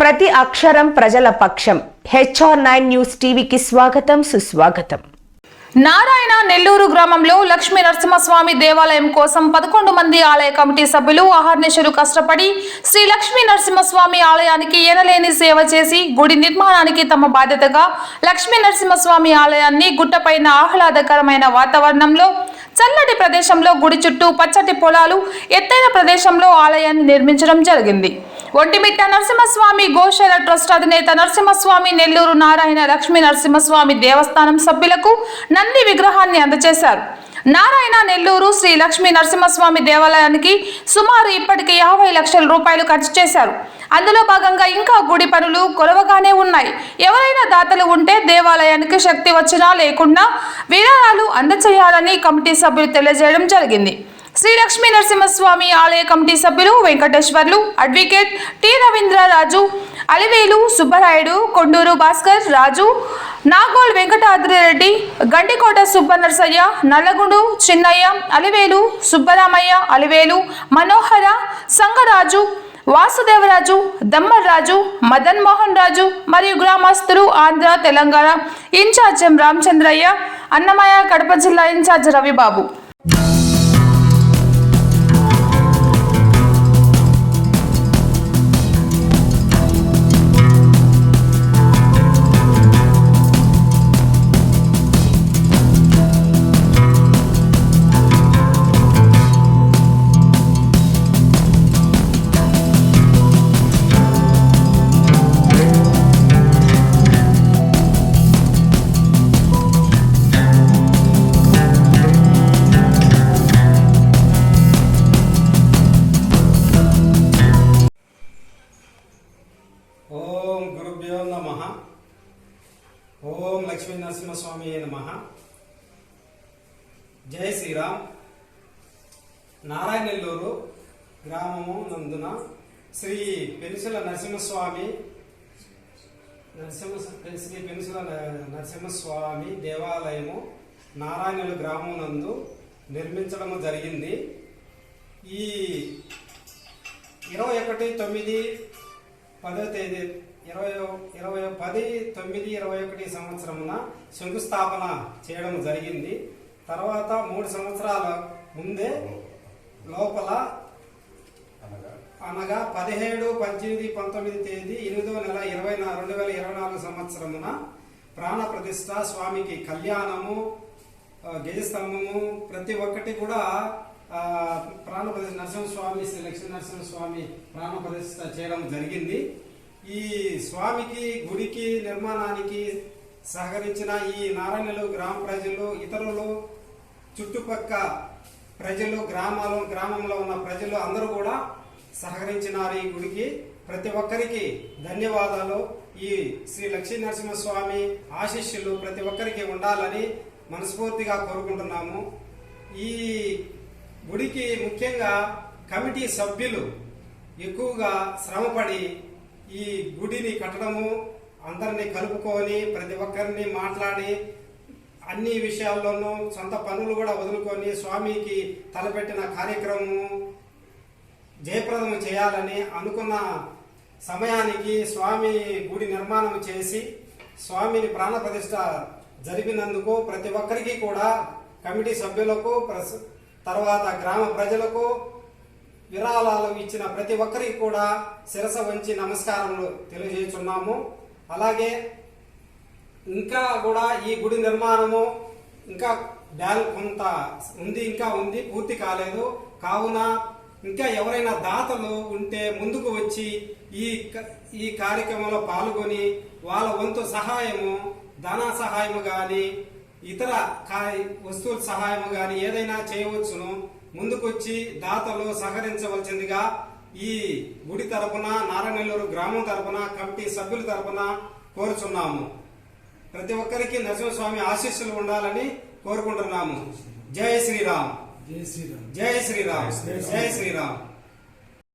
ప్రతి అక్షరం ప్రజల పక్షం. HR9 న్యూస్ టీవీకి స్వాగతం, సుస్వాగతం. నారాయణ నెల్లూరు గ్రామంలో లక్ష్మీ నరసింహస్వామి దేవాలయం కోసం 11 మంది ఆలయ కమిటీ సభ్యులు అహర్నిశలు కష్టపడి శ్రీ లక్ష్మీ నరసింహస్వామి ఆలయానికి ఎనలేని సేవ చేసి గుడి నిర్మాణానికి తమ బాధ్యతగా లక్ష్మీ నరసింహస్వామి ఆలయాన్ని గుట్టపైన ఆహ్లాదకరమైన వాతావరణంలో చల్లటి ప్రదేశంలో గుడి చుట్టూ పచ్చటి పొలాలు ఎత్తైన ప్రదేశంలో ఆలయాన్ని నిర్మించడం జరిగింది. ఒంటిమిట్ట నరసింహస్వామి గోశాల ట్రస్ట్ అధినేత నరసింహస్వామి నెల్లూరు నారాయణ లక్ష్మీ నరసింహస్వామి దేవస్థానం సభ్యులకు నంది విగ్రహాన్ని అందజేశారు. నారాయణ నెల్లూరు శ్రీ లక్ష్మీ నరసింహస్వామి దేవాలయానికి సుమారు ఇప్పటికి 50 లక్షల రూపాయలు ఖర్చు చేశారు. అందులో భాగంగా ఇంకా గుడి పనులు కొరవగానే ఉన్నాయి. ఎవరైనా దాతలు ఉంటే దేవాలయానికి శక్తి వచ్చినా లేకున్నా విరాళాలు అందజేయాలని కమిటీ సభ్యులు తెలియజేయడం జరిగింది. శ్రీ లక్ష్మీ నరసింహస్వామి ఆలయ కమిటీ సభ్యులు వెంకటేశ్వర్లు, అడ్వకేట్ టి రవీంద్రరాజు, అలివేలు సుబ్బరాయుడు, కొండూరు భాస్కర్ రాజు, నాగోల్ వెంకటాద్రిరెడ్డి, గండికోట సుబ్బనర్సయ్య, నల్లగుండు చిన్నయ్య, అలివేలు సుబ్బరామయ్య, అలివేలు మనోహర, సంగరాజు, వాసుదేవరాజు, దమ్మర్రాజు, మదన్ మోహన్ రాజు మరియు గ్రామస్తులు, ఆంధ్ర తెలంగాణ ఇన్ఛార్జ్ ఎం రామచంద్రయ్య, అన్నమయ్య కడప జిల్లా ఇన్ఛార్జ్ రవిబాబు. ఓం గురుభ్యో నమః. ఓం లక్ష్మీ నరసింహస్వామి నమః. జై శ్రీరామ్. నారాయణ నెల్లూరు గ్రామము నందున శ్రీ పెనుసుల నరసింహస్వామి నరసింహస్వామి దేవాలయము నారాయణులు గ్రామం నందు నిర్మించడం జరిగింది. ఈ 10/9/21 సంవత్సరమున శంకుస్థాపన చేయడం జరిగింది. తర్వాత 3 సంవత్సరాల ముందే లోపల అనగా 17/18/19 తేదీ 8వ నెల 2024 సంవత్సరమున ప్రాణ ప్రతిష్ఠ, స్వామికి కళ్యాణము, గజస్తంభము ప్రతి ఒక్కటి కూడా ప్రాణ ప్రతిష్ఠ నరసింహస్వామి శ్రీ లక్ష్మీ నరసింహస్వామి ప్రాణ ప్రతిష్ఠ చేయడం జరిగింది. ఈ స్వామికి గుడికి నిర్మాణానికి సహకరించిన ఈ నారాయణలు గ్రామ ప్రజలు, ఇతరులు, చుట్టుపక్క ప్రజలు, గ్రామంలో ఉన్న ప్రజలు అందరూ కూడా సహకరించినారు. ఈ గుడికి ప్రతి ఒక్కరికి ధన్యవాదాలు. ఈ శ్రీ లక్ష్మీ నరసింహస్వామి ఆశీస్సులు ప్రతి ఒక్కరికి ఉండాలని మనస్ఫూర్తిగా కోరుకుంటున్నాము. ఈ గుడికి ముఖ్యంగా కమిటీ సభ్యులు ఎక్కువగా శ్రమపడి ఈ గుడిని కట్టడము, అందరినీ కలుపుకొని ప్రతి ఒక్కరిని మాట్లాడి అన్ని విషయాల్లోనూ సొంత పనులు కూడా వదులుకొని స్వామికి తలపెట్టిన కార్యక్రమము జయప్రదం చేయాలని అనుకున్న సమయానికి స్వామి గుడి నిర్మాణం చేసి స్వామిని ప్రాణ ప్రతిష్ఠ జరిపినందుకు ప్రతి ఒక్కరికి కూడా కమిటీ సభ్యులకు తర్వాత గ్రామ ప్రజలకు విరాళాలు ఇచ్చిన ప్రతి ఒక్కరికి కూడా శిరస వంచి నమస్కారములు తెలియజేస్తున్నాము. అలాగే ఇంకా కూడా ఈ గుడి నిర్మాణము ఇంకా కొంత ఉంది, పూర్తి కాలేదు. కావున ఇంకా ఎవరైనా దాతలు ఉంటే ముందుకు వచ్చి ఈ కార్యక్రమంలో పాల్గొని వాళ్ళ వంతు సహాయము, ధన సహాయము కానీ ఇతర వస్తువుల సహాయము కానీ ఏదైనా చేయవచ్చును. ముందుకొచ్చి దాతలు సహకరించవలసిందిగా ఈ గుడి తరపున, నారాయణెల్లూరు గ్రామం తరపున, కమిటీ సభ్యుల తరపున కోరుచున్నాము. ప్రతి ఒక్కరికి నరసింహస్వామి ఆశీస్సులు ఉండాలని కోరుకుంటున్నాము. జై శ్రీరామ్. జై శ్రీరామ్. జై శ్రీరామ్. జై శ్రీరామ్.